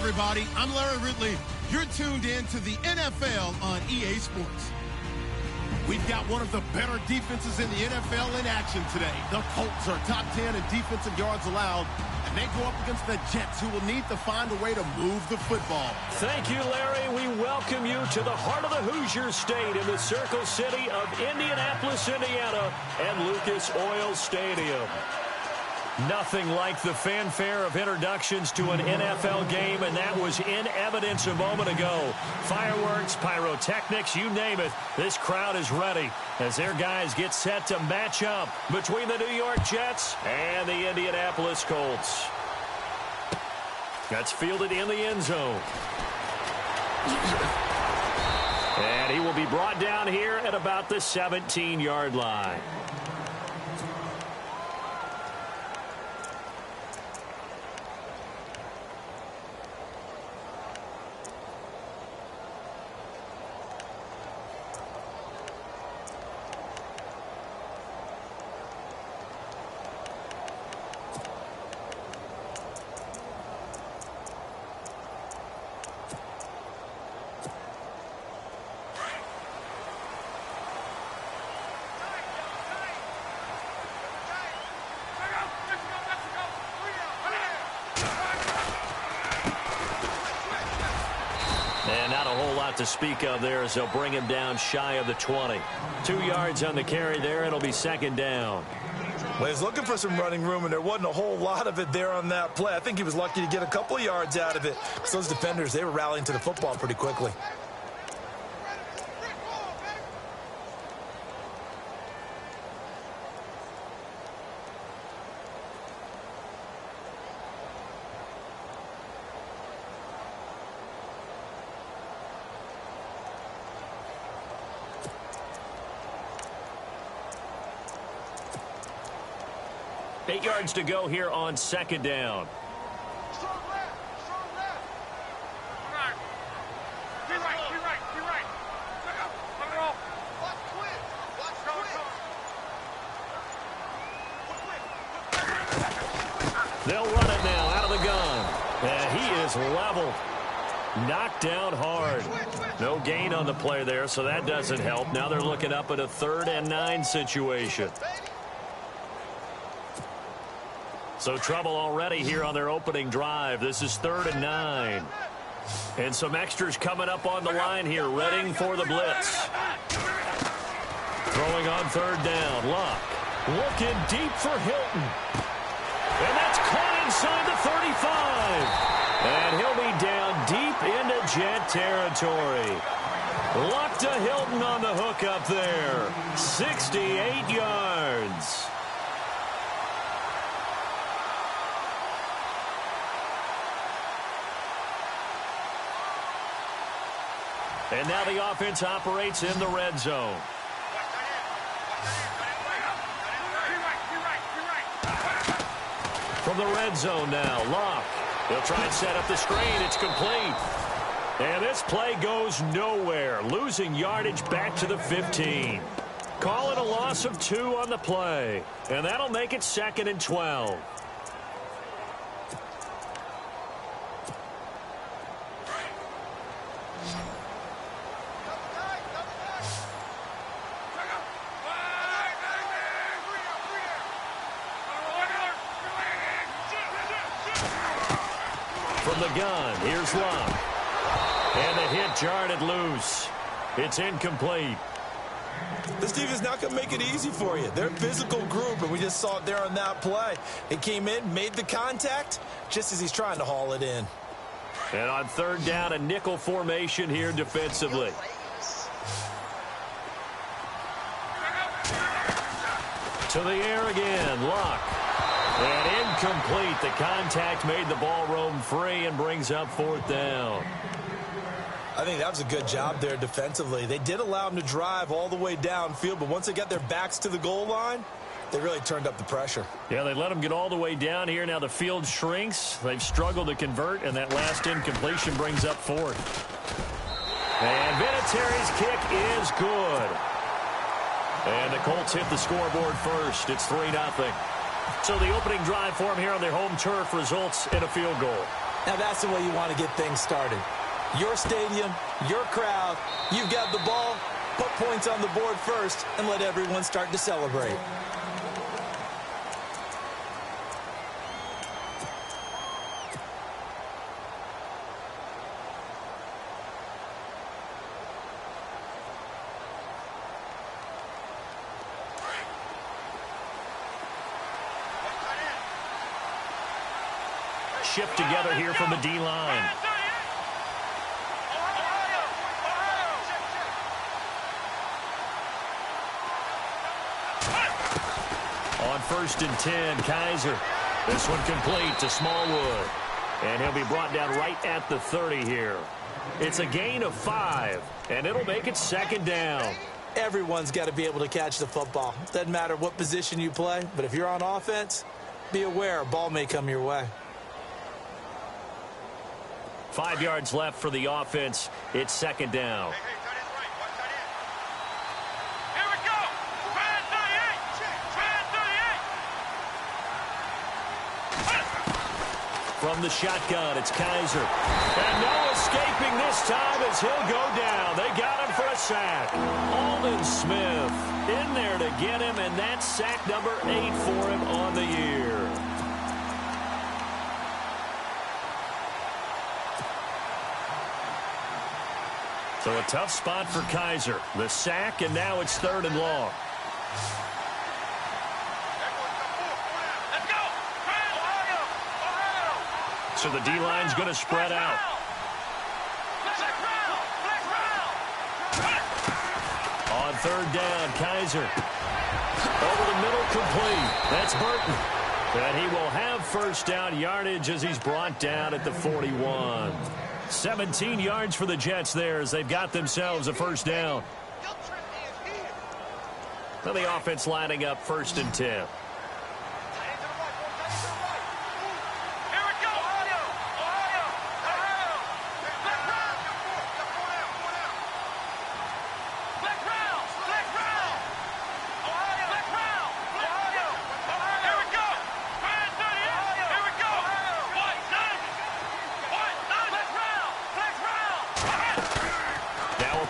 everybody. I'm Larry Ridley. You're tuned in to the NFL on EA Sports. We've got one of the better defenses in the NFL in action today. The Colts are top 10 in defensive yards allowed, and they go up against the Jets, who will need to find a way to move the football. Thank you, Larry. We welcome you to the heart of the Hoosier State in the Circle City of Indianapolis, Indiana, and Lucas Oil Stadium. Nothing like the fanfare of introductions to an NFL game, and that was in evidence a moment ago. Fireworks, pyrotechnics, you name it. This crowd is ready as their guys get set to match up between the New York Jets and the Indianapolis Colts. That's fielded in the end zone. And he will be brought down here at about the 17-yard line. And not a whole lot to speak of there as they'll bring him down shy of the 20. 2 yards on the carry there. It'll be second down. Well, he's looking for some running room, and there wasn't a whole lot of it there on that play. I think he was lucky to get a couple of yards out of it. Because those defenders, they were rallying to the football pretty quickly. Eight yards to go here on second down. They'll run it now out of the gun. And he is leveled. Knocked down hard. No gain on the play there, so that doesn't help. Now they're looking up at a 3rd and 9 situation. So trouble already here on their opening drive. This is 3rd and 9. And some extras coming up on the line here, readying for the blitz. Throwing on 3rd down. Luck looking deep for Hilton. And that's caught inside the 35. And he'll be down deep into Jet territory. Luck to Hilton on the hook up there. 68 yards. And now the offense operates in the red zone. From the red zone now, Locke. They'll try and set up the screen. It's complete. And this play goes nowhere. Losing yardage back to the 15. Call it a loss of 2 on the play. And that'll make it 2nd and 12. From the gun, here's Locke. And the hit jarred it loose. It's incomplete. This team is not going to make it easy for you. They're a physical group, and we just saw it there on that play. It came in, made the contact, just as he's trying to haul it in. And on 3rd down, a nickel formation here defensively. To the air again, Locke. And incomplete. The contact made the ball roam free and brings up 4th down. I think that was a good job there defensively. They did allow them to drive all the way downfield, but once they got their backs to the goal line, they really turned up the pressure. Yeah, they let them get all the way down here. Now the field shrinks. They've struggled to convert, and that last incompletion brings up 4th. And Vinatieri's kick is good. And the Colts hit the scoreboard first. It's 3-0. So the opening drive for them here on their home turf results in a field goal. Now that's the way you want to get things started. Your stadium, your crowd, you've got the ball, put points on the board first, and let everyone start to celebrate. Shift together here from the D-line. On 1st and 10, Kaiser. This one complete to Smallwood. And he'll be brought down right at the 30 here. It's a gain of 5, and it'll make it 2nd down. Everyone's got to be able to catch the football. Doesn't matter what position you play, but if you're on offense, be aware a ball may come your way. 5 yards left for the offense. It's 2nd down. Here we go. Try 38. From the shotgun, it's Kaiser. And no escaping this time as he'll go down. They got him for a sack. Aldon Smith in there to get him, and that's sack number 8 for him on the year. So a tough spot for Kaiser. The sack, and now it's 3rd and long. So the D-line's going to spread out. On 3rd down, Kaiser. Over the middle, complete. That's Burton. And he will have 1st down yardage as he's brought down at the 41. 17 yards for the Jets there as they've got themselves a 1st down. Now the offense lining up 1st and 10.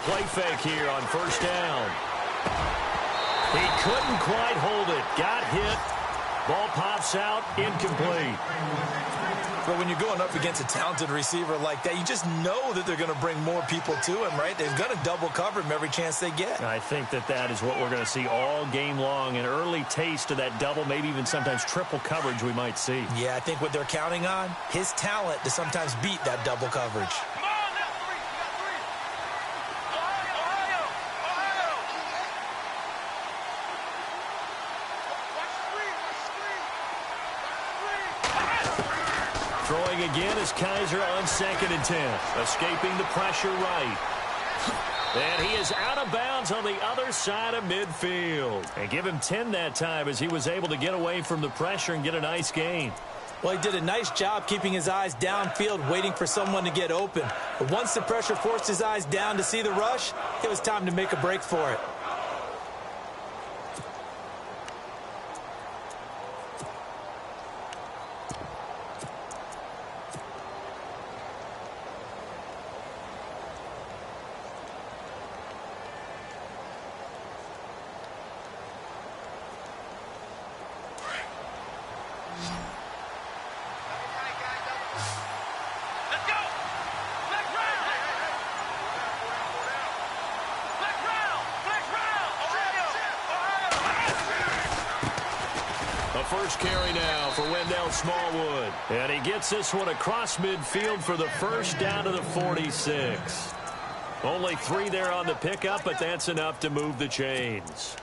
Play fake here on 1st down. He couldn't quite hold it. Got hit. Ball pops out. Incomplete. But when you're going up against a talented receiver like that, you just know that they're going to bring more people to him, right? They're going to double cover him every chance they get. I think that is what we're going to see all game long. An early taste of that double, maybe even sometimes triple coverage we might see. Yeah, I think what they're counting on, his talent to sometimes beat that double coverage. Throwing again is Kaiser on 2nd and 10. Escaping the pressure right. And he is out of bounds on the other side of midfield. And give him 10 that time as he was able to get away from the pressure and get a nice gain. Well, he did a nice job keeping his eyes downfield, waiting for someone to get open. But once the pressure forced his eyes down to see the rush, it was time to make a break for it. First carry now for Wendell Smallwood. And he gets this one across midfield for the 1st down to the 46. Only 3 there on the pickup, but that's enough to move the chains.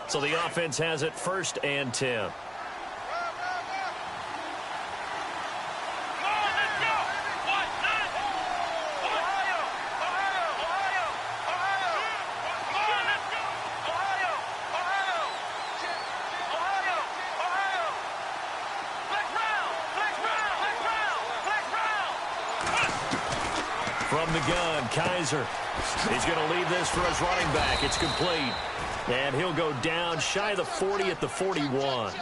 So the offense has it 1st and 10. From the gun, Kaiser. He's going to leave this for his running back. It's complete. And he'll go down shy of the 40 at the 41.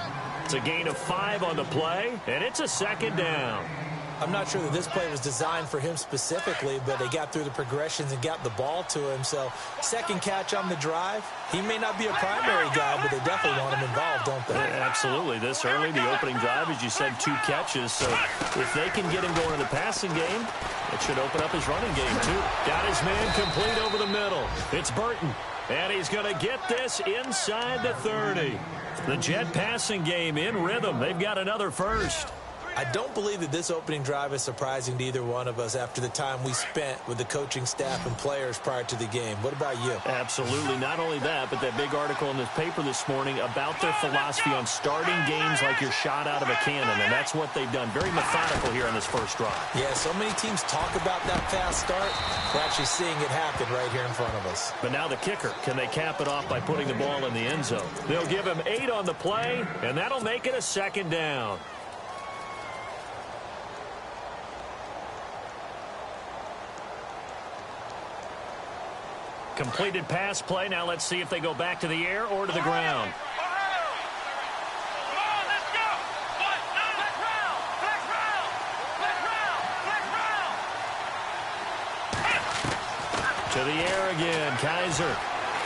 It's a gain of 5 on the play, and it's a second down. I'm not sure that this play was designed for him specifically, but they got through the progressions and got the ball to him. So second catch on the drive. He may not be a primary guy, but they definitely want him involved, don't they? Yeah, absolutely. This early, the opening drive, as you said, 2 catches. So if they can get him going in the passing game, it should open up his running game, too. Got his man complete over the middle. It's Burton. And he's going to get this inside the 30. The Jet passing game in rhythm. They've got another first. I don't believe that this opening drive is surprising to either one of us after the time we spent with the coaching staff and players prior to the game. What about you? Absolutely. Not only that, but that big article in this paper this morning about their philosophy on starting games like you're shot out of a cannon, and that's what they've done. Very methodical here on this first drive. Yeah, so many teams talk about that fast start. We're actually seeing it happen right here in front of us. But now the kicker. Can they cap it off by putting the ball in the end zone? They'll give him 8 on the play, and that'll make it a second down. Completed pass play. Now let's see if they go back to the air or to the ground. To the air again. Kaiser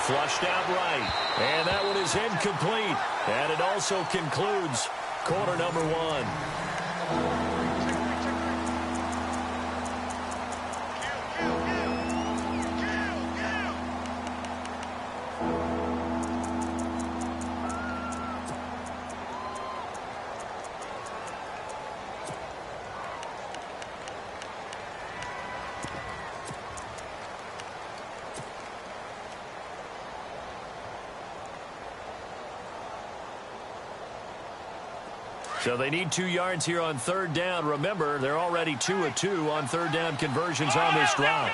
flushed out right. And that one is incomplete. And it also concludes quarter number 1. So they need 2 yards here on third down. Remember, they're already 2 of 2 on third down conversions on this drive.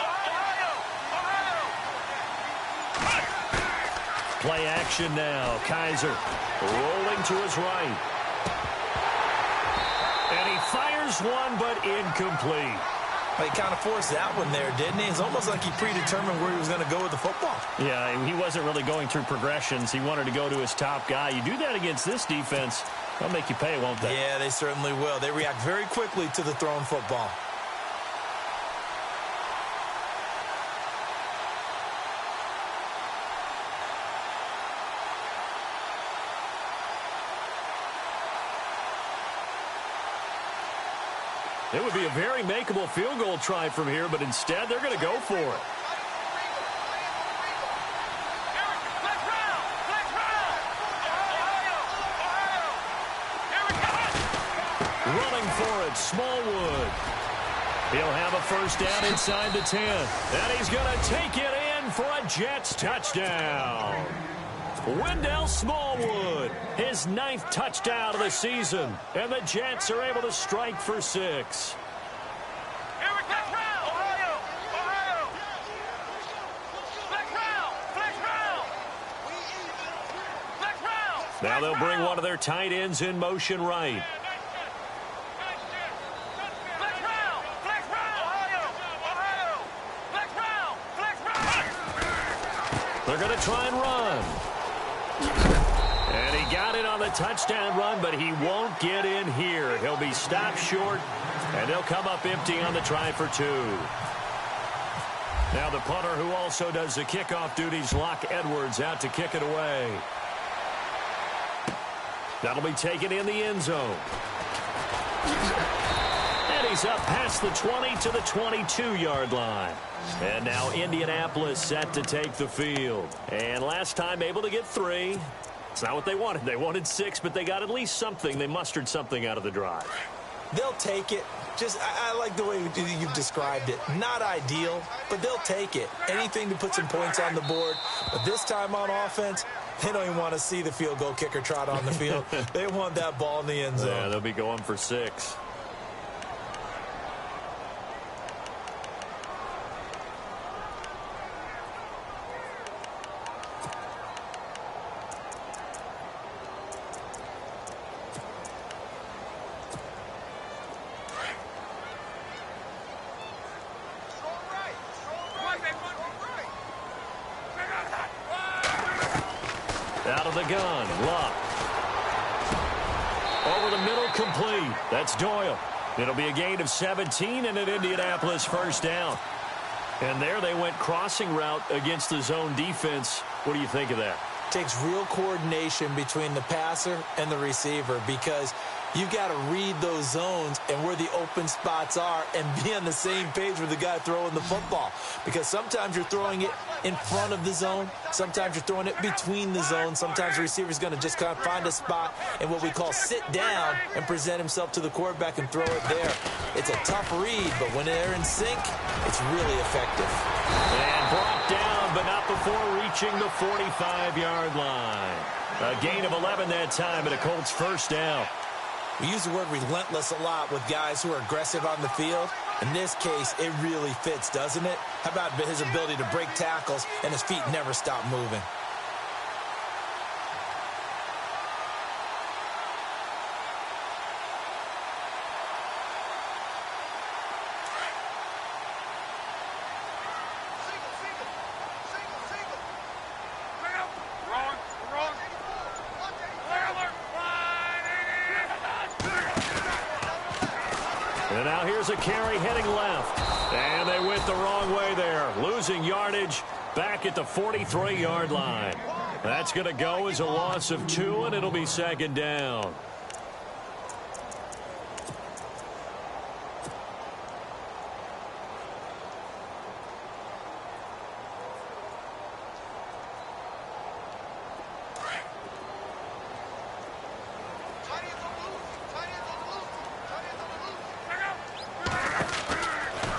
Play action now. Kaiser rolling to his right. And he fires one, but incomplete. He kind of forced that one there, didn't he? It's almost like he predetermined where he was going to go with the football. Yeah, he wasn't really going through progressions. He wanted to go to his top guy. You do that against this defense, they'll make you pay, won't they? Yeah, they certainly will. They react very quickly to the thrown football. It would be a very makeable field goal try from here, but instead they're going to go for it. Running for it, Smallwood. He'll have a first down inside the 10. And he's going to take it in for a Jets touchdown. Wendell Smallwood, his 9th touchdown of the season. And the Jets are able to strike for 6. Now they'll bring one of their tight ends in motion right. They're going to try and run. And he got it on the touchdown run, but he won't get in here. He'll be stopped short, and they'll come up empty on the try for 2. Now the punter who also does the kickoff duties, Locke Edwards, out to kick it away. That'll be taken in the end zone. And he's up past the 20 to the 22-yard line. And now Indianapolis set to take the field. And last time able to get 3. It's not what they wanted. They wanted 6, but they got at least something. They mustered something out of the drive. They'll take it. I like the way you've described it. Not ideal, but they'll take it. Anything to put some points on the board. But this time on offense, they don't even want to see the field goal kicker trot on the field. They want that ball in the end zone. Yeah, they'll be going for 6. Out of the gun, Luck. Over the middle, complete. That's Doyle. It'll be a gain of 17 and an Indianapolis first down. And there they went crossing route against the zone defense. What do you think of that? Takes real coordination between the passer and the receiver because you've got to read those zones and where the open spots are and be on the same page with the guy throwing the football. Because sometimes you're throwing it in front of the zone. Sometimes you're throwing it between the zones. Sometimes the receiver's going to just kind of find a spot and what we call sit down and present himself to the quarterback and throw it there. It's a tough read, but when they're in sync, it's really effective. And brought down, but not before reaching the 45-yard line. A gain of 11 that time, and a Colts first down. We use the word relentless a lot with guys who are aggressive on the field. In this case, it really fits, doesn't it? How about his ability to break tackles and his feet never stop moving? And now here's a carry heading left. And they went the wrong way there. Losing yardage back at the 43-yard line. That's going to go as a loss of 2, and it'll be second down.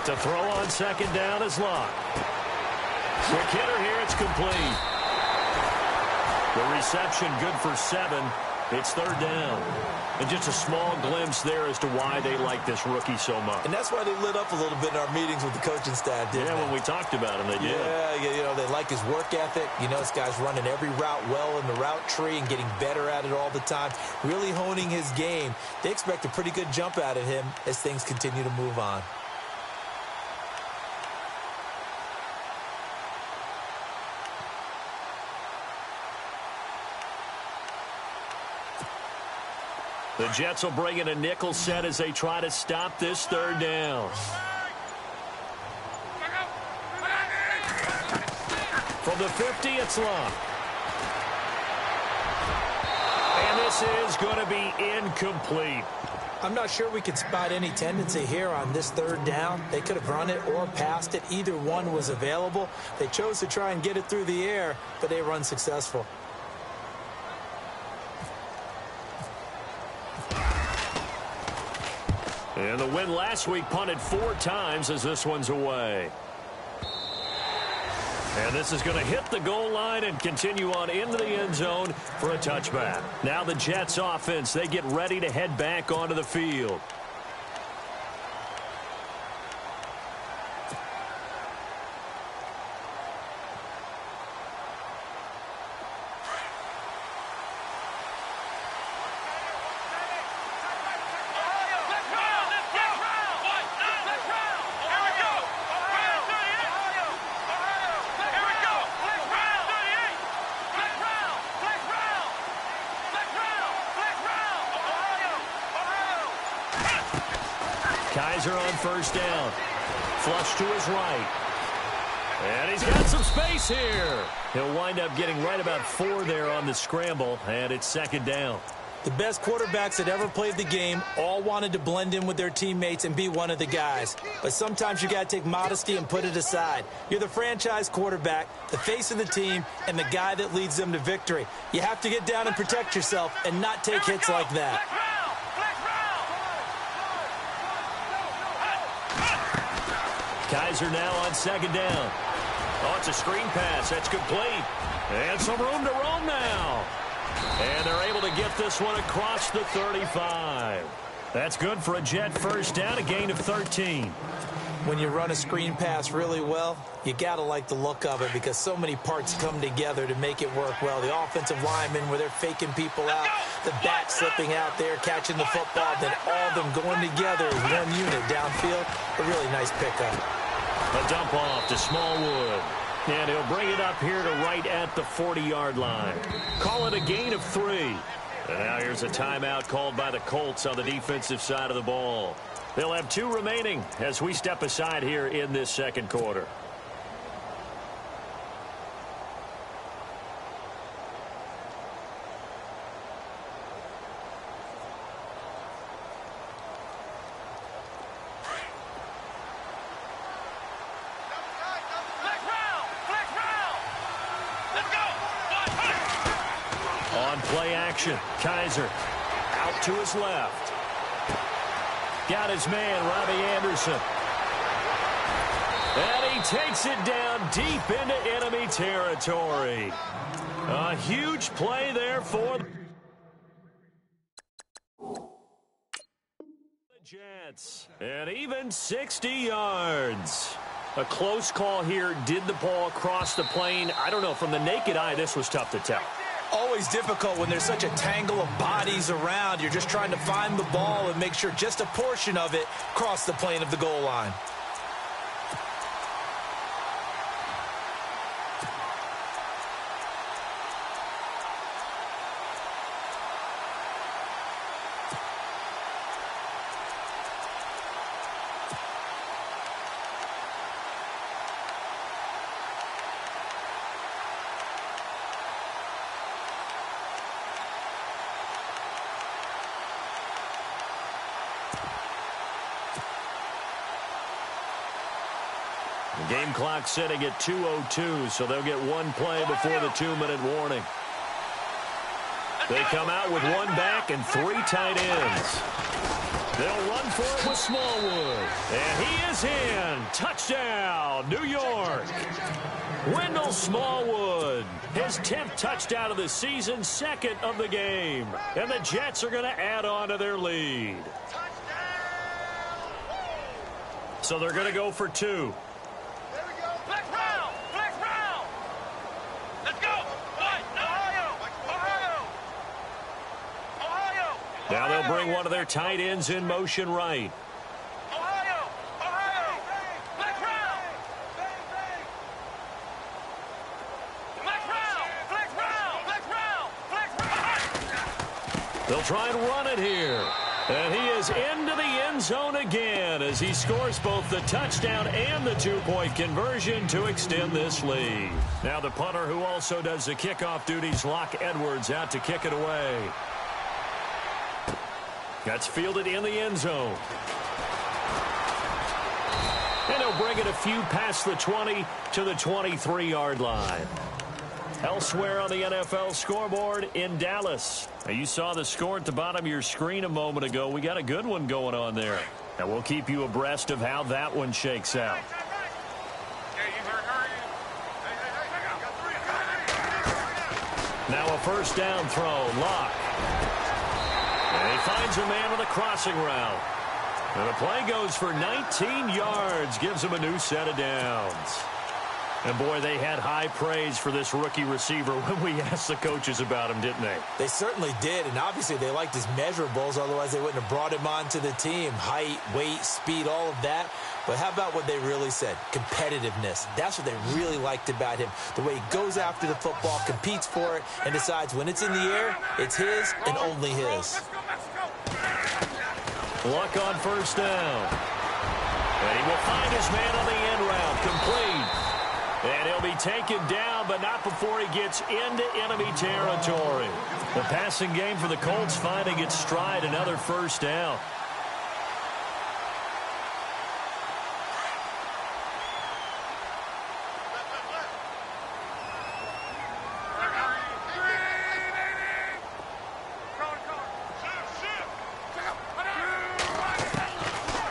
To throw on second down is Locke. Quick hitter here, it's complete. The reception good for 7. It's third down. And just a small glimpse there as to why they like this rookie so much. And that's why they lit up a little bit in our meetings with the coaching staff, didn't they? Yeah, when we talked about him, they did. Yeah, you know, they like his work ethic. You know, this guy's running every route well in the route tree and getting better at it all the time, really honing his game. They expect a pretty good jump out of him as things continue to move on. The Jets will bring in a nickel set as they try to stop this third down. From the 50, it's Locke. And this is going to be incomplete. I'm not sure we could spot any tendency here on this third down. They could have run it or passed it. Either one was available. They chose to try and get it through the air, but they were unsuccessful. And the win last week punted 4 times as this one's away. And this is going to hit the goal line and continue on into the end zone for a touchback. Now the Jets offense, they get ready to head back onto the field. Kaiser on first down. Flush to his right. And he's got some space here. He'll wind up getting right about 4 there on the scramble, and it's second down. The best quarterbacks that ever played the game all wanted to blend in with their teammates and be one of the guys. But sometimes you got to take modesty and put it aside. You're the franchise quarterback, the face of the team, and the guy that leads them to victory. You have to get down and protect yourself and not take hits like that. Kaiser now on second down. Oh, it's a screen pass. That's complete. And some room to roam now. And they're able to get this one across the 35. That's good for a Jet first down, a gain of 13. When you run a screen pass really well, you got to like the look of it because so many parts come together to make it work well. The offensive linemen where they're faking people out, the back slipping out there, catching the football, then all of them going together as one unit downfield. A really nice pickup. A dump off to Smallwood. And he'll bring it up here to right at the 40-yard line. Call it a gain of 3. And now here's a timeout called by the Colts on the defensive side of the ball. They'll have 2 remaining as we step aside here in this second quarter. Play action. Kaiser out to his left. Got his man, Robbie Anderson. And he takes it down deep into enemy territory. A huge play there for the Jets. And even 60 yards. A close call here. Did the ball cross the plane? I don't know. From the naked eye, this was tough to tell. Always difficult when there's such a tangle of bodies around. You're just trying to find the ball and make sure just a portion of it crossed the plane of the goal line. The game clock setting at 2:02, so they'll get 1 play before the 2-minute warning. They come out with 1 back and 3 tight ends. They'll run for it with Smallwood. And he is in. Touchdown, New York. Wendell Smallwood, his 10th touchdown of the season, 2nd of the game. And the Jets are going to add on to their lead. So they're going to go for 2. Now they'll bring one of their tight ends in motion right. They'll try and run it here. And he is into the end zone again as he scores both the touchdown and the 2-point conversion to extend this lead. Now the punter, who also does the kickoff duties, Locke Edwards, out to kick it away. That's fielded in the end zone. And he'll bring it a few past the 20 to the 23-yard line. Elsewhere on the NFL scoreboard in Dallas. Now, you saw the score at the bottom of your screen a moment ago. We got a good one going on there. And we'll keep you abreast of how that one shakes out. Now a first down throw. Locke. And he finds a man with a crossing route. And the play goes for 19 yards. Gives him a new set of downs. And, boy, they had high praise for this rookie receiver when we asked the coaches about him, didn't they? They certainly did, and obviously they liked his measurables. Otherwise, they wouldn't have brought him onto the team. Height, weight, speed, all of that. But how about what they really said? Competitiveness. That's what they really liked about him. The way he goes after the football, competes for it, and decides when it's in the air, it's his and only his. Luck on first down. And he will find his man on the end route. Complete. And he'll be taken down, but not before he gets into enemy territory. The passing game for the Colts finding its stride, another first down.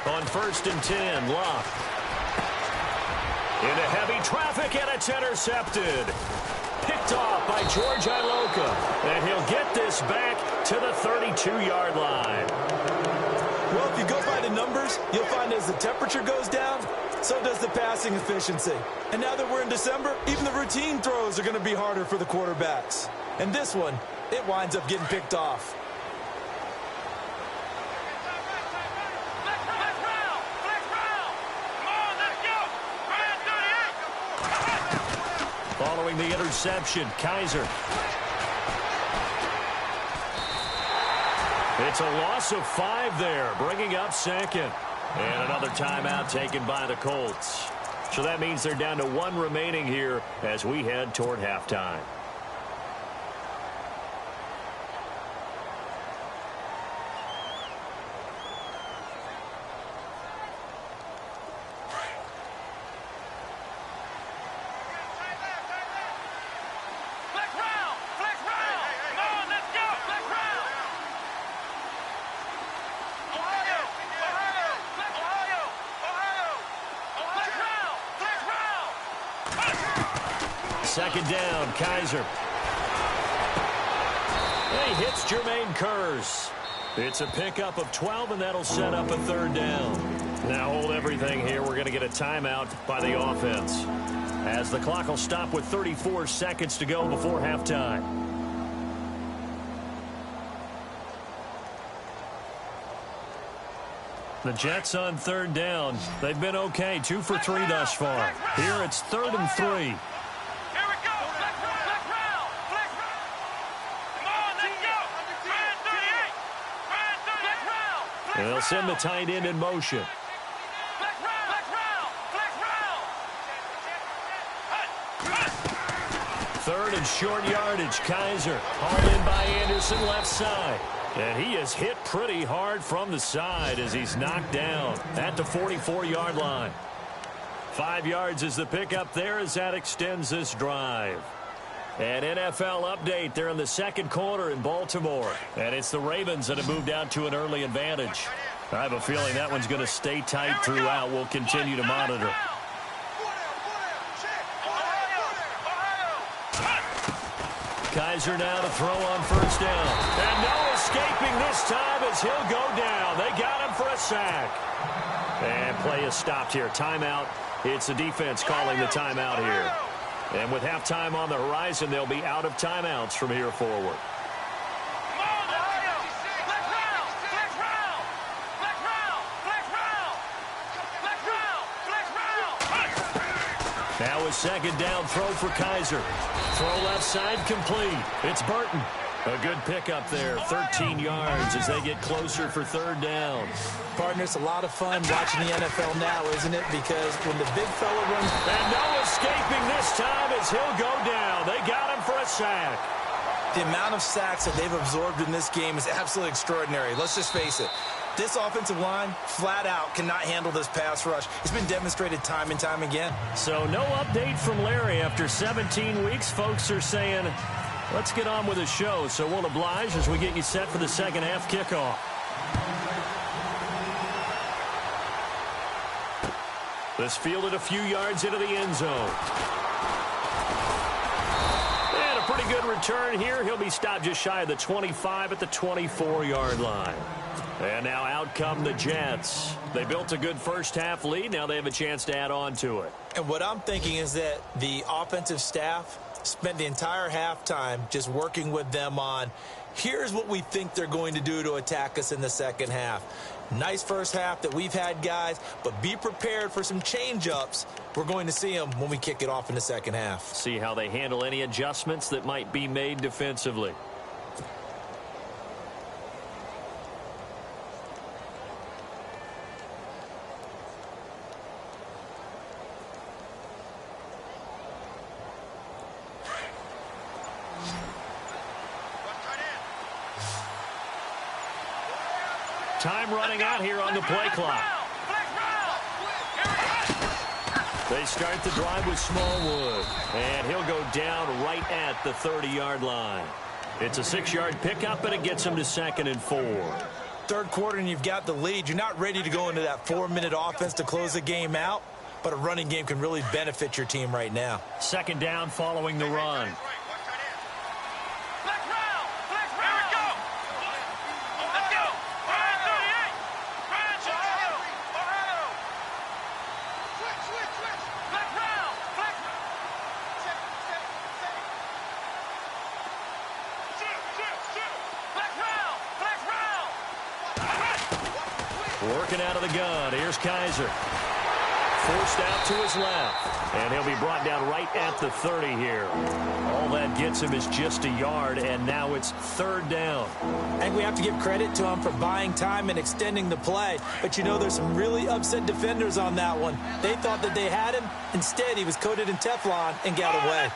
On first and 10, Locke. Into heavy traffic, and it's intercepted. Picked off by George Iloka. And he'll get this back to the 32-yard line. Well, if you go by the numbers, you'll find as the temperature goes down, so does the passing efficiency. And now that we're in December, even the routine throws are going to be harder for the quarterbacks. And this one, it winds up getting picked off. Following the interception, Kaiser. It's a loss of 5 there, bringing up second. And another timeout taken by the Colts. So that means they're down to 1 remaining here as we head toward halftime. Second down, Kaiser. And he hits Jermaine Curse. It's a pickup of 12, and that'll set up a 3rd down. Now hold everything here. We're going to get a timeout by the offense, as the clock will stop with 34 seconds to go before halftime. The Jets on 3rd down. They've been okay, 2 for 3 thus far. Here it's 3rd and 3. And they'll send the tight end in motion. Third and short yardage. Kaiser hauled in by Anderson left side. And he is hit pretty hard from the side as he's knocked down at the 44-yard line. 5 yards is the pickup there as that extends this drive. An NFL update. They're in the second quarter in Baltimore. And it's the Ravens that have moved out to an early advantage. I have a feeling that one's going to stay tight throughout. We'll continue to monitor. Kaiser now to throw on 1st down. And no escaping this time as he'll go down. They got him for a sack. And play is stopped here. Timeout. It's the defense calling the timeout here. And with halftime on the horizon, they'll be out of timeouts from here forward. Now a second down throw for Kaiser. Throw left side complete. It's Burton. A good pickup there, 13 yards as they get closer for 3rd down. Partner, it's a lot of fun watching the NFL now, isn't it? Because when the big fella runs... And no escaping this time as he'll go down. They got him for a sack. The amount of sacks that they've absorbed in this game is absolutely extraordinary. Let's just face it. This offensive line, flat out, cannot handle this pass rush. It's been demonstrated time and time again. So no update from Larry after 17 weeks. Folks are saying, let's get on with the show. So we'll oblige as we get you set for the second half kickoff. This fielded a few yards into the end zone. And a pretty good return here. He'll be stopped just shy of the 25 at the 24-yard line. And now out come the Jets. They built a good first half lead. Now they have a chance to add on to it. And what I'm thinking is that the offensive staff spent the entire halftime just working with them on, here's what we think they're going to do to attack us in the second half. Nice first half that we've had, guys, but be prepared for some change-ups. We're going to see them when we kick it off in the second half. See how they handle any adjustments that might be made defensively. Time running out here on the play clock. They start the drive with Smallwood, and he'll go down right at the 30-yard line. It's a 6-yard pickup, and it gets him to 2nd and 4. Third quarter, and you've got the lead. You're not ready to go into that 4-minute offense to close the game out, but a running game can really benefit your team right now. 2nd down following the run. Working out of the gun. Here's Kaiser. forced out to his left. And he'll be brought down right at the 30 here. All that gets him is just a yard, and now it's third down. I think we have to give credit to him for buying time and extending the play. But, you know, there's some really upset defenders on that one. They thought that they had him. Instead, he was coated in Teflon and got away.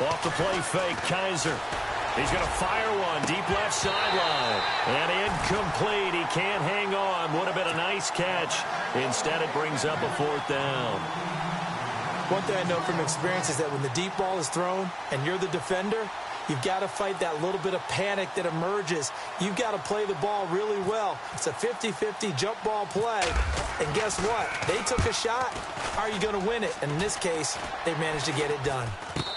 Off the play fake, Kaiser. He's going to fire one deep left sideline. And incomplete. He can't hang on. Would have been a nice catch. Instead, it brings up a fourth down. One thing I know from experience is that when the deep ball is thrown and you're the defender, you've got to fight that little bit of panic that emerges. You've got to play the ball really well. It's a 50-50 jump ball play. And guess what? They took a shot. How are you going to win it? And in this case, they managed to get it done.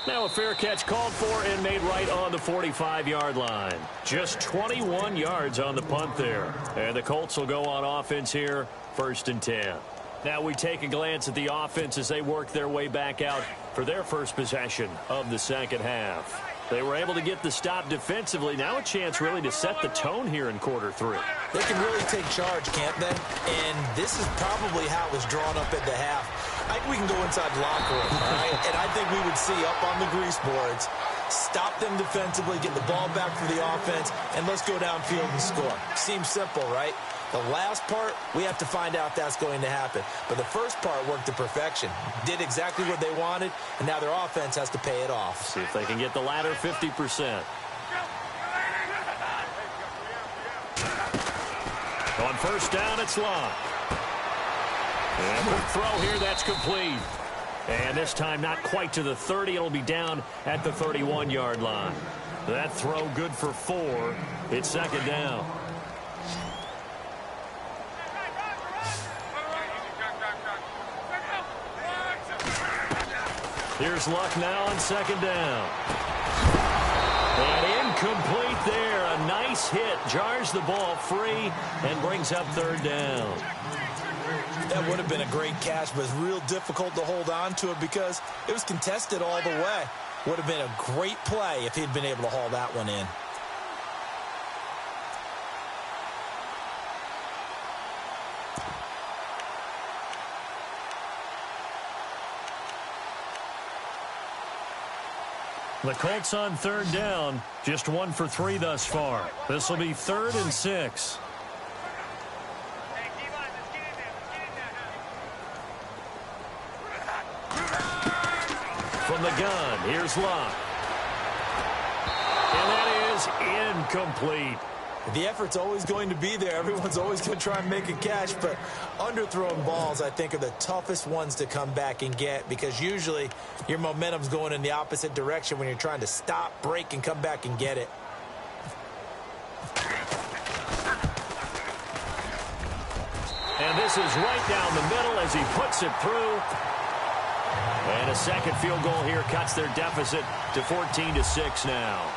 Now a fair catch called for and made right on the 45-yard line. Just 21 yards on the punt there. And the Colts will go on offense here, 1st and 10. Now we take a glance at the offense as they work their way back out for their first possession of the second half. They were able to get the stop defensively. Now a chance really to set the tone here in quarter 3. They can really take charge, can't they? And this is probably how it was drawn up at the half. I think we can go inside the locker room, all right? And I think we would see up on the grease boards, stop them defensively, get the ball back for the offense, and let's go downfield and score. Seems simple, right? The last part, we have to find out if that's going to happen. But the first part worked to perfection. Did exactly what they wanted, and now their offense has to pay it off. See if they can get the latter 50%. On first down, it's Locke. And quick throw here, that's complete. And this time not quite to the 30. It'll be down at the 31-yard line. That throw good for 4. It's second down. Here's Luck now on second down. And incomplete there. A nice hit. Jars the ball free and brings up third down. That would have been a great catch, but it's real difficult to hold on to it because it was contested all the way. Would have been a great play if he'd been able to haul that one in. The Colts on third down, just 1 for 3 thus far. This will be 3rd and 6. From the gun, here's Locke. And that is incomplete. The effort's always going to be there. Everyone's always going to try and make a catch, but underthrown balls, I think, are the toughest ones to come back and get because usually your momentum's going in the opposite direction when you're trying to stop, break, and come back and get it. And this is right down the middle as he puts it through. And a second field goal here cuts their deficit to 14-6 now.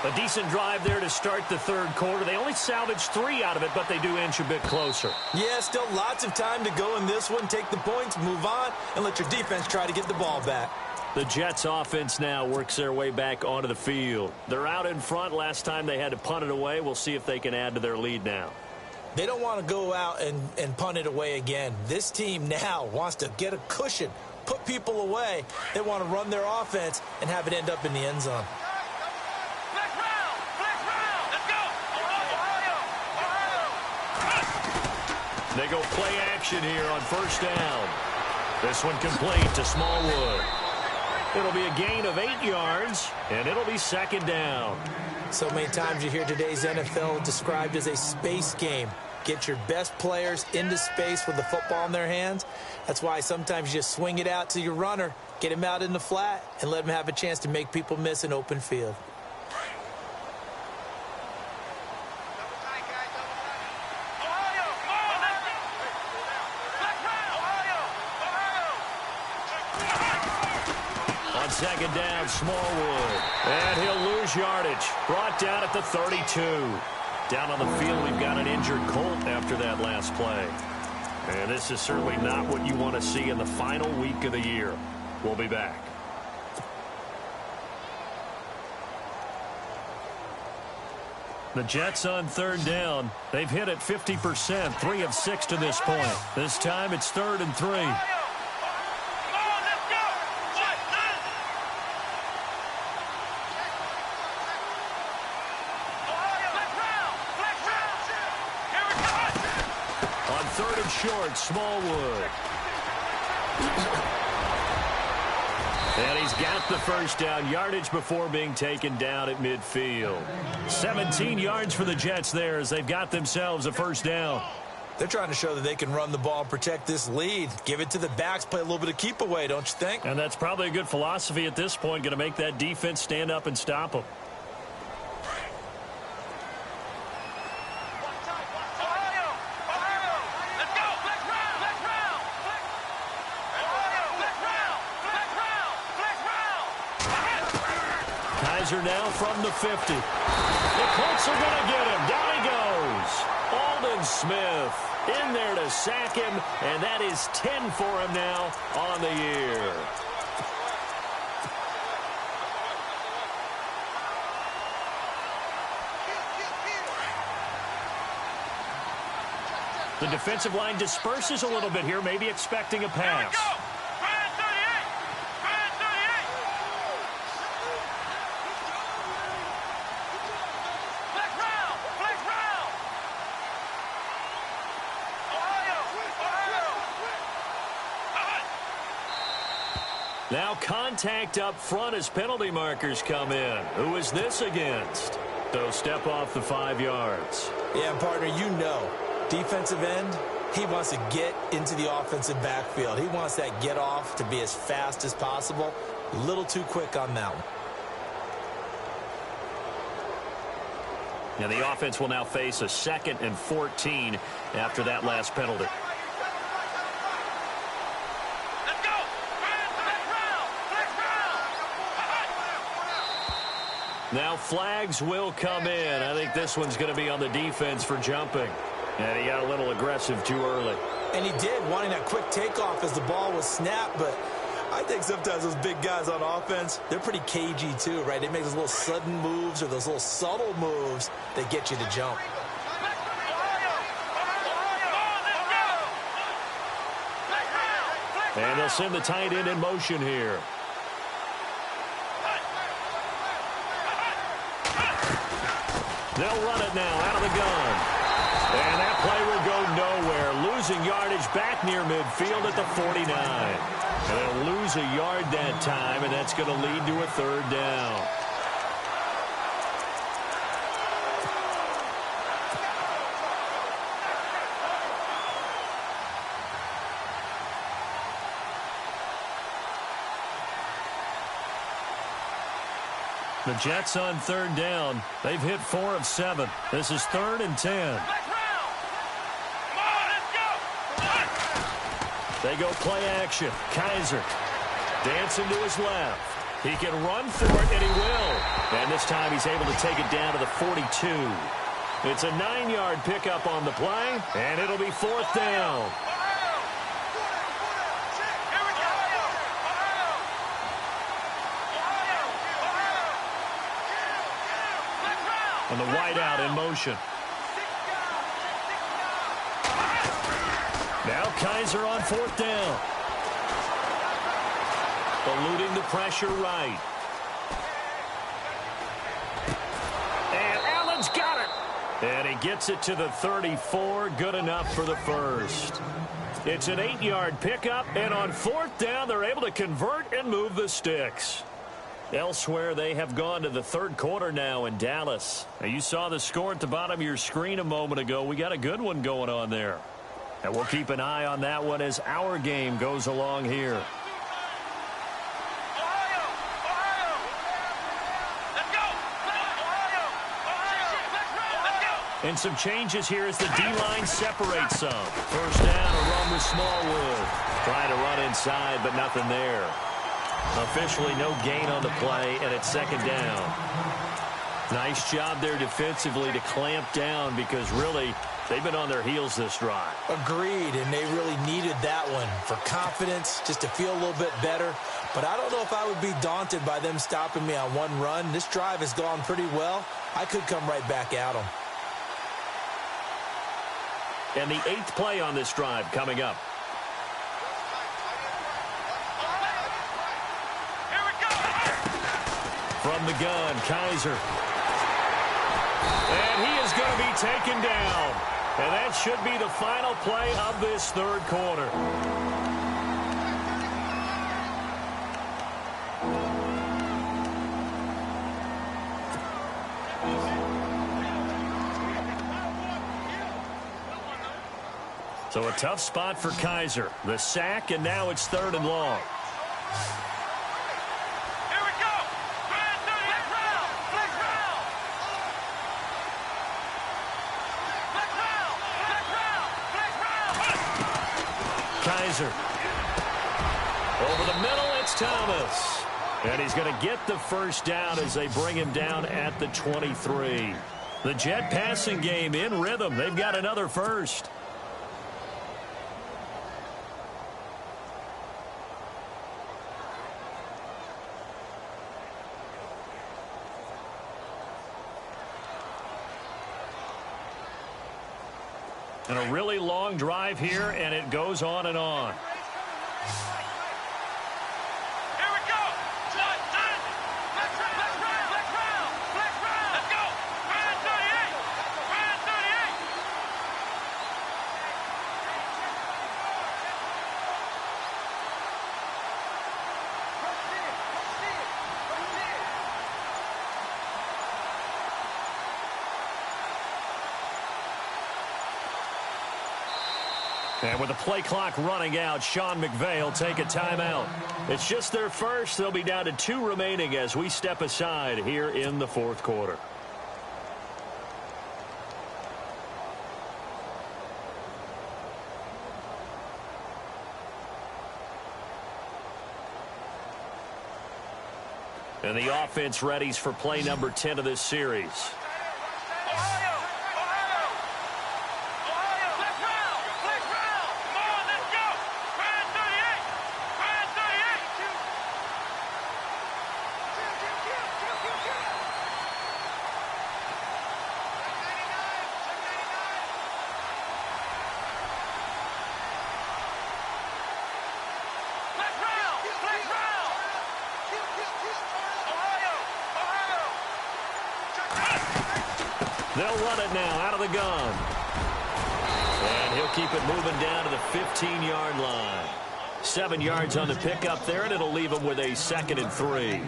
A decent drive there to start the third quarter. They only salvaged 3 out of it, but they do inch a bit closer. Yeah, still lots of time to go in this one. Take the points, move on, and let your defense try to get the ball back. The Jets offense now works their way back onto the field. They're out in front. Last time they had to punt it away. We'll see if they can add to their lead now. They don't want to go out and punt it away again. This team now wants to get a cushion, put people away. They want to run their offense and have it end up in the end zone. They go play action here on first down. This one complete to Smallwood. It'll be a gain of 8 yards, and it'll be second down. So many times you hear today's NFL described as a space game. Get your best players into space with the football in their hands. That's why sometimes you just swing it out to your runner, get him out in the flat, and let him have a chance to make people miss an open field. Second down, Smallwood. And he'll lose yardage. Brought down at the 32. Down on the field, we've got an injured Colt after that last play. And this is certainly not what you want to see in the final week of the year. We'll be back. The Jets on third down. They've hit it 50%, 3 of 6 to this point. This time it's 3rd and 3. On 3rd and short, Smallwood. And he's got the first down, yardage before being taken down at midfield. 17 yards for the Jets there as they've got themselves a first down. They're trying to show that they can run the ball and protect this lead. Give it to the backs, play a little bit of keep away, don't you think? And that's probably a good philosophy at this point, going to make that defense stand up and stop them. Now from the 50. The Colts are going to get him. Down he goes. Aldon Smith in there to sack him, and that is 10 for him now on the year. The defensive line disperses a little bit here, maybe expecting a pass. Now contact up front as penalty markers come in. Who is this against? So step off the 5 yards. Yeah, partner, you know, defensive end, he wants to get into the offensive backfield. He wants that get off to be as fast as possible. A little too quick on that one. And the offense will now face a 2nd and 14 after that last penalty. Now flags will come in. I think this one's going to be on the defense for jumping. And he got a little aggressive too early. And he did, wanting that quick takeoff as the ball was snapped. But I think sometimes those big guys on offense, they're pretty cagey too, right? They make those little sudden moves or those little subtle moves that get you to jump. And they'll send the tight end in motion here. They'll run it now out of the gun. And that play will go nowhere. Losing yardage back near midfield at the 49. And they'll lose a yard that time, and that's going to lead to a 3rd down. The Jets on 3rd down. They've hit 4 of 7. This is 3rd and 10. They go play action. Kaiser dancing to his left. He can run for it, and he will. And this time he's able to take it down to the 42. It's a 9-yard pickup on the play, and it'll be 4th down. And the wideout in motion. Now Kaiser on 4th down. Eluding the pressure right. And Allen's got it. And he gets it to the 34. Good enough for the first. It's an 8-yard pickup. And on 4th down, they're able to convert and move the sticks. Elsewhere, they have gone to the 3rd quarter now in Dallas. Now, you saw the score at the bottom of your screen a moment ago. We got a good one going on there. And we'll keep an eye on that one as our game goes along here. And some changes here as the D-line separates some. First down, a run with Smallwood. Trying to run inside, but nothing there. Officially no gain on the play, and it's 2nd down. Nice job there defensively to clamp down because really they've been on their heels this drive. Agreed, and they really needed that one for confidence, just to feel a little bit better. But I don't know if I would be daunted by them stopping me on one run. This drive has gone pretty well. I could come right back at them. And the 8th play on this drive coming up. Here we go. From the gun, Kaiser. And he is going to be taken down. And that should be the final play of this third quarter. So a tough spot for Kaiser. The sack, and now it's 3rd and long. Here we go. Flag round. Flag round. Flag round. Flag round. Flag round. Kaiser. Over the middle, it's Thomas. And he's going to get the first down as they bring him down at the 23. The Jet passing game in rhythm. They've got another first. And a really long drive here, and it goes on and on. Here we go. Flag round. Flag round. Flag round. Let's go. Flag 38. Flag 38. And with the play clock running out, Sean McVay will take a timeout. It's just their first. They'll be down to 2 remaining as we step aside here in the 4th quarter. And the offense readies for play number 10 of this series. They'll run it now out of the gun. And he'll keep it moving down to the 15-yard line. 7 yards on the pickup there, and it'll leave him with a 2nd and 3.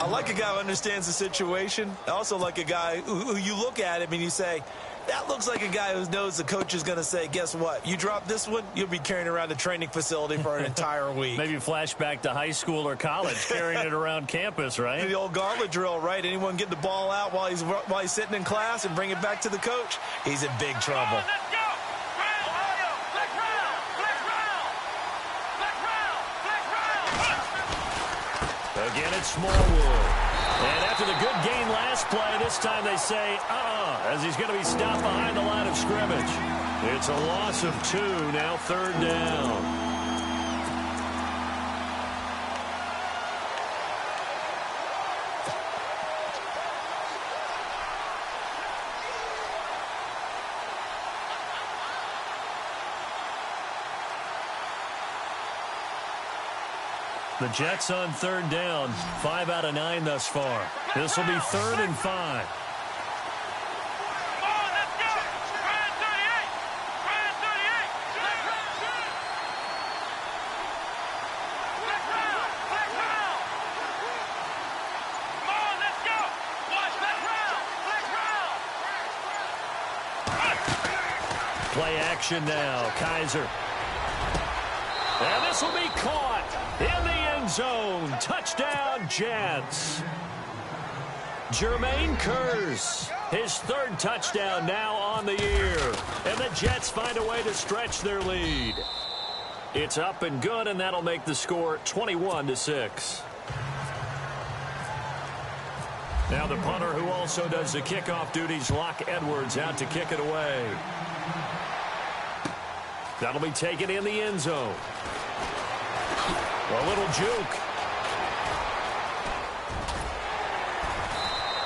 I like a guy who understands the situation. I also like a guy who you look at him and you say, that looks like a guy who knows the coach is going to say, guess what? You drop this one, you'll be carrying around the training facility for an entire week. Maybe flashback to high school or college, carrying it around campus, right? The old gauntlet drill, right? Anyone get the ball out while he's sitting in class and bring it back to the coach? He's in big trouble. Let's go. Ohio. Flag round. Flag round. Flag round. Flag round. Again, it's Smallwood. And after the good gain last play, this time they say, as he's going to be stopped behind the line of scrimmage. It's a loss of 2, now 3rd down. The Jets on 3rd down, 5 out of 9 thus far. This will be 3rd and 5. Play action now, Kaiser. And this will be caught in the end zone. Touchdown, Jets. Jermaine Kearse, his 3rd touchdown now on the year. And the Jets find a way to stretch their lead. It's up and good, and that'll make the score 21-6. Now the punter who also does the kickoff duties, Locke Edwards, out to kick it away. That'll be taken in the end zone. A little juke.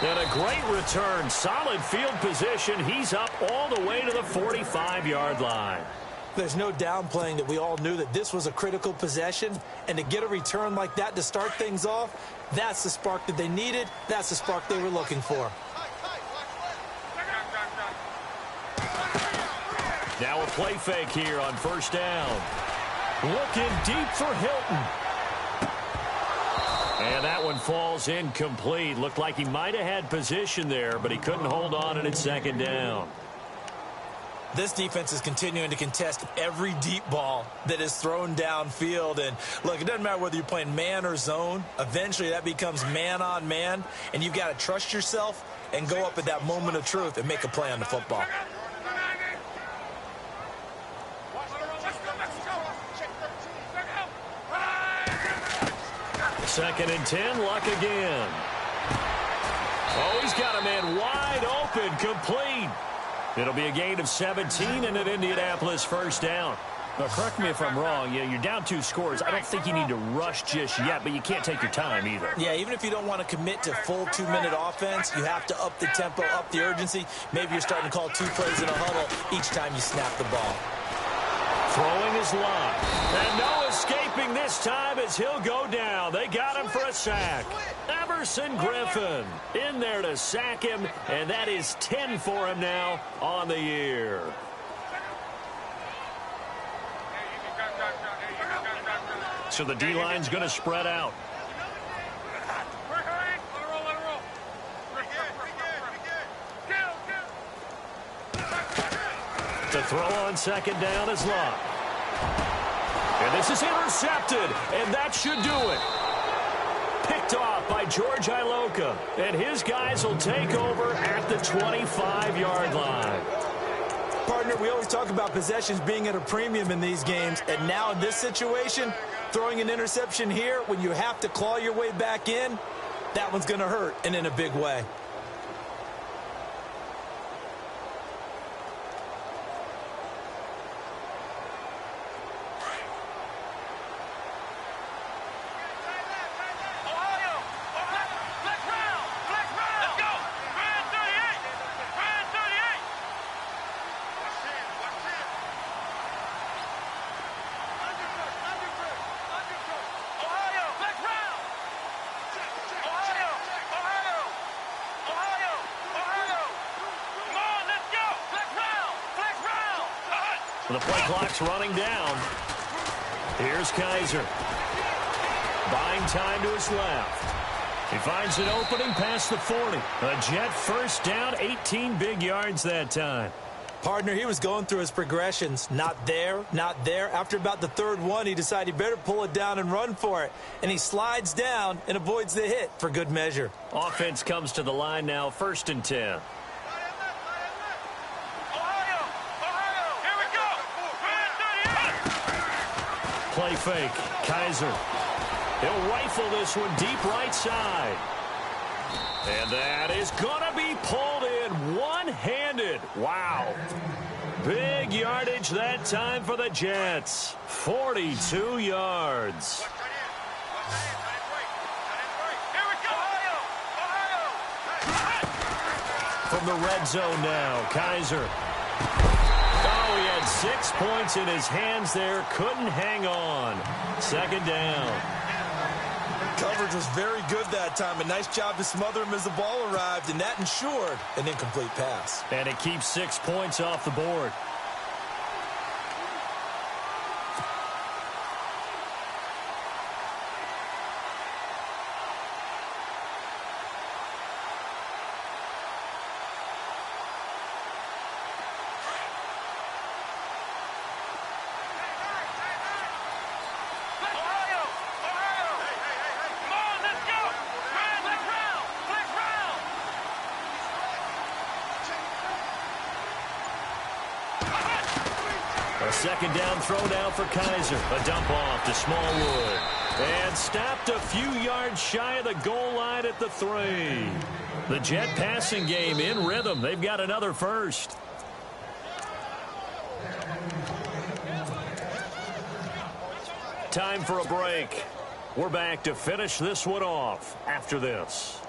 And a great return. Solid field position. He's up all the way to the 45-yard line. There's no downplaying that we all knew that this was a critical possession, and to get a return like that to start things off, that's the spark that they needed. That's the spark they were looking for. Now a play fake here on first down. Looking deep for Hilton. And that one falls incomplete. Looked like he might have had position there, but he couldn't hold on, and it's second down. This defense is continuing to contest every deep ball that is thrown downfield. And, look, it doesn't matter whether you're playing man or zone. Eventually that becomes man on man, and you've got to trust yourself and go up at that moment of truth and make a play on the football. Second and 10, Luck again. Oh, he's got a man wide open, complete. It'll be a gain of 17 and an Indianapolis first down. Now, correct me if I'm wrong. Yeah, you're down 2 scores. I don't think you need to rush just yet, but you can't take your time either. Yeah, even if you don't want to commit to full 2-minute offense, you have to up the tempo, up the urgency. Maybe you're starting to call 2 plays in a huddle each time you snap the ball. Throwing his line. And no escaping this time as he'll go down. They got him for a sack. Everson Griffin in there to sack him, and that is 10 for him now on the year. So the D-line's going to spread out. To throw on second down is Locke. And this is intercepted, and that should do it. Picked off by George Iloka, and his guys will take over at the 25-yard line. Partner, we always talk about possessions being at a premium in these games, and now in this situation, throwing an interception here when you have to claw your way back in, that one's going to hurt, and in a big way. The play clock's running down. Here's Kaiser. Buying time to his left. He finds an opening past the 40. A Jet first down, 18 big yards that time. Partner, he was going through his progressions. Not there, not there. After about the third one, he decided he better pull it down and run for it. And he slides down and avoids the hit for good measure. Offense comes to the line now, 1st and 10. Play fake. Kaiser. He'll rifle this one deep right side. And that is going to be pulled in one-handed. Wow. Big yardage that time for the Jets. 42 yards. From the red zone now, Kaiser. Oh, he had 6 points in his hands there. Couldn't hang on. Second down. Coverage was very good that time. A nice job to smother him as the ball arrived, and that ensured an incomplete pass. And it keeps 6 points off the board. A second down throw now for Kaiser. A dump off to Smallwood. And stopped a few yards shy of the goal line at the 3. The Jet passing game in rhythm. They've got another first. Time for a break. We're back to finish this one off after this.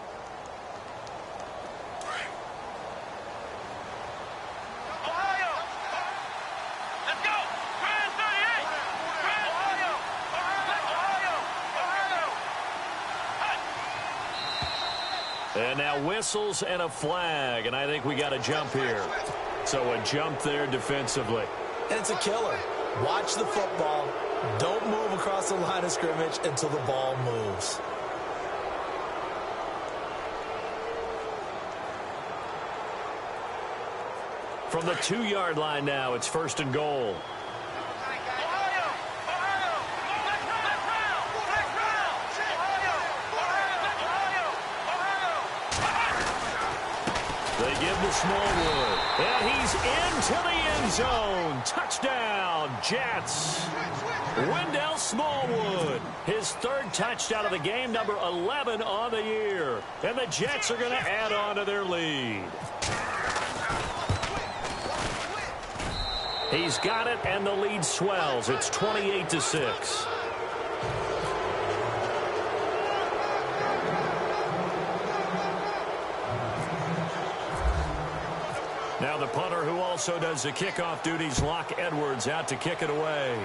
And now whistles and a flag, and I think we got a jump here. So a jump there defensively. And it's a killer. Watch the football. Don't move across the line of scrimmage until the ball moves. From the 2-yard line now, it's 1st and goal. They give to Smallwood, and he's into the end zone. Touchdown, Jets. Wendell Smallwood, his 3rd touchdown of the game, number 11 on the year. And the Jets are going to add on to their lead. He's got it, and the lead swells. It's 28-6. Now the punter, who also does the kickoff duties, Locke Edwards, out to kick it away.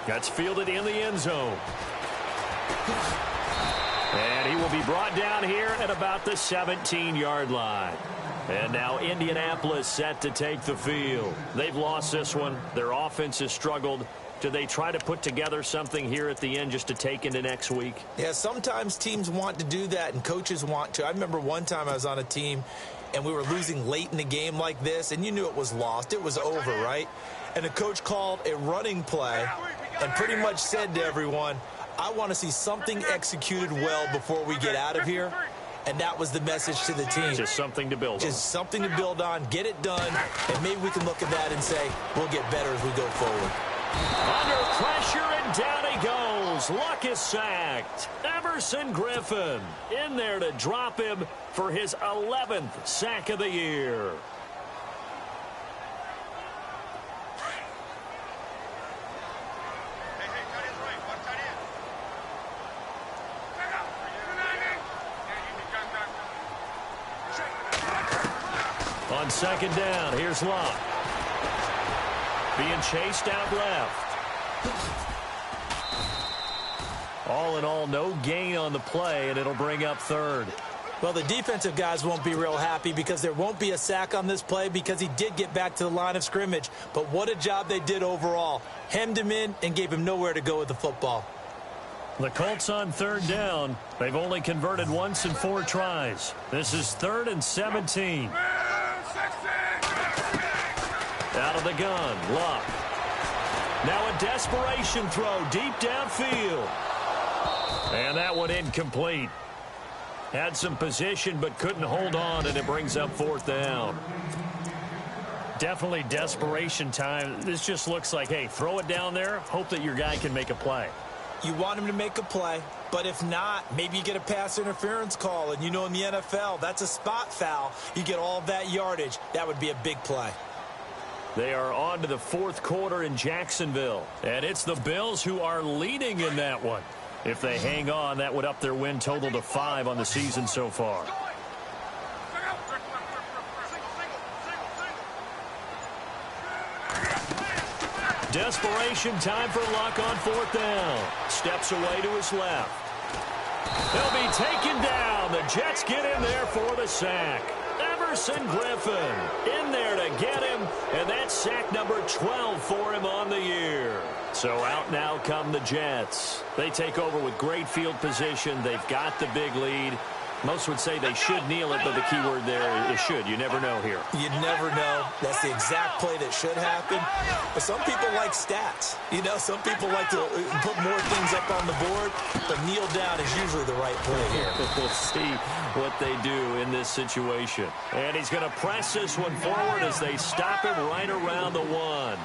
That's fielded in the end zone. And he will be brought down here at about the 17-yard line. And now Indianapolis set to take the field. They've lost this one. Their offense has struggled. Do they try to put together something here at the end just to take into next week? Yeah, sometimes teams want to do that and coaches want to. I remember one time I was on a team and we were losing late in the game like this, and you knew it was lost. It was over, right? And the coach called a running play and pretty much said to everyone, I want to see something executed well before we get out of here. And that was the message to the team. Just something to build on. Just something to build on, get it done, and maybe we can look at that and say, we'll get better as we go forward. Under pressure, and down he goes. Luck is sacked. Everson Griffin in there to drop him for his 11th sack of the year. On 2nd down, here's Locke. Being chased out left. All in all, no gain on the play, and it'll bring up 3rd. Well, the defensive guys won't be real happy because there won't be a sack on this play because he did get back to the line of scrimmage. But what a job they did overall. Hemmed him in and gave him nowhere to go with the football. The Colts on 3rd down. They've only converted once in 4 tries. This is 3rd and 17. Out of the gun, Luck. Now a desperation throw deep downfield. And that one incomplete. Had some position but couldn't hold on, and it brings up 4th down. Definitely desperation time. This just looks like, hey, throw it down there, hope that your guy can make a play. You want him to make a play, but if not, maybe you get a pass interference call, and you know in the NFL, that's a spot foul. You get all that yardage. That would be a big play. They are on to the 4th quarter in Jacksonville, and it's the Bills who are leading in that one. If they hang on, that would up their win total to 5 on the season so far. Desperation time for Luck on 4th down. Steps away to his left. He'll be taken down. The Jets get in there for the sack. Everson Griffin in there to get him, and that's sack number 12 for him on the year. So out now come the Jets. They take over with great field position. They've got the big lead. Most would say they should kneel it, but the key word there is should. You never know here. You never know. That's the exact play that should happen. But some people like stats. You know, some people like to put more things up on the board, but kneel down is usually the right play here. We'll see what they do in this situation. And he's going to press this one forward as they stop him right around the 1.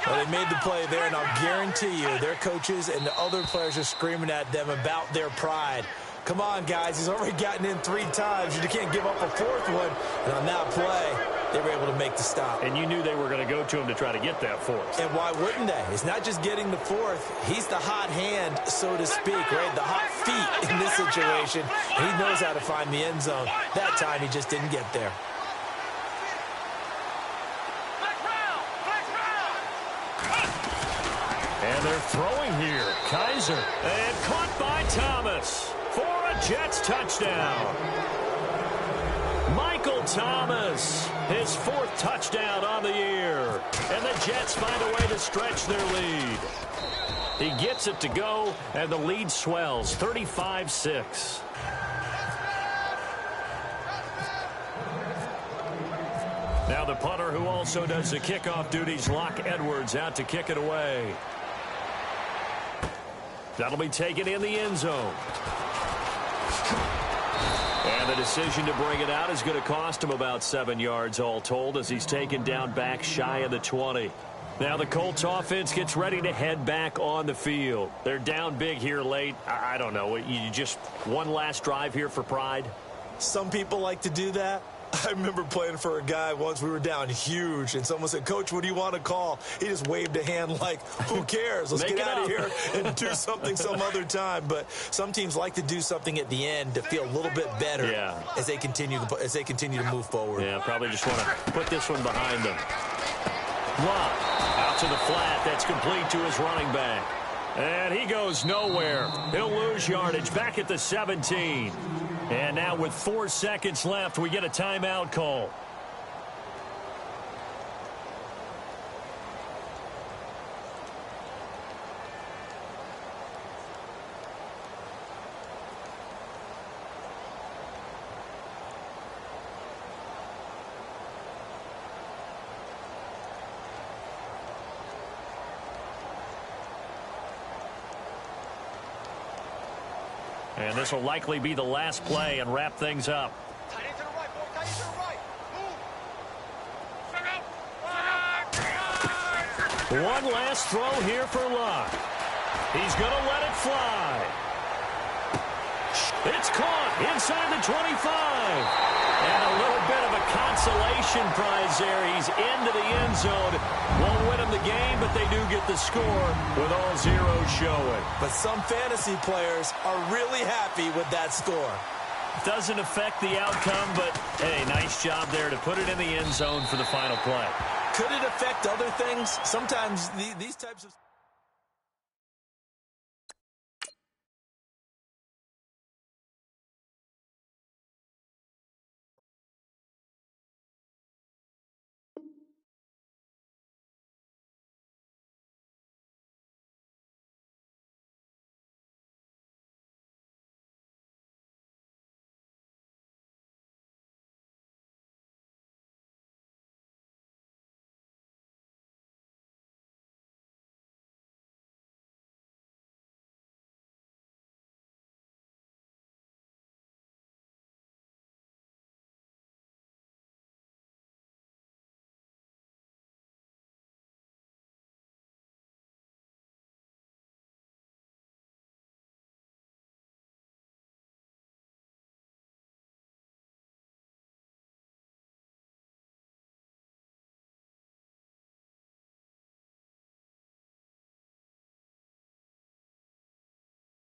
Well, they made the play there, and I'll guarantee you their coaches and the other players are screaming at them about their pride. Come on, guys. He's already gotten in 3 times. You can't give up a 4th one. And on that play, they were able to make the stop. And you knew they were going to go to him to try to get that 4th. And why wouldn't they? It's not just getting the 4th. He's the hot hand, so to speak, right? The hot feet in this situation. And he knows how to find the end zone. That time, he just didn't get there. And they're throwing here. Kaiser. And caught by Thomas for a Jets touchdown. Michael Thomas, his 4th touchdown on the year. And the Jets find a way to stretch their lead. He gets it to go, and the lead swells, 35-6. Now the punter who also does the kickoff duties, Locke Edwards, out to kick it away. That'll be taken in the end zone. And the decision to bring it out is going to cost him about 7 yards all told as he's taken down back shy of the 20. Now the Colts offense gets ready to head back on the field. They're down big here late. I don't know. You just one last drive here for pride? Some people like to do that. I remember playing for a guy once. We were down huge, and someone said, "Coach, what do you want to call?" He just waved a hand like, who cares? Let's get out of here and do something some other time. But some teams like to do something at the end to feel a little bit better as they continue to move forward. Yeah, probably just want to put this one behind them. Locke out to the flat. That's complete to his running back. And he goes nowhere. He'll lose yardage back at the 17. And now with 4 seconds left, we get a timeout call. And this will likely be the last play and wrap things up. Tight end to the right, boy. Tight end to the right. Move. One last throw here for Locke. He's going to let it fly. It's caught inside the 25. And a little bit of a consolation prize there. He's into the end zone. Won't win him the game, but they do get the score with all zeros showing. But some fantasy players are really happy with that score. Doesn't affect the outcome, but, hey, nice job there to put it in the end zone for the final play. Could it affect other things? Sometimes these types of...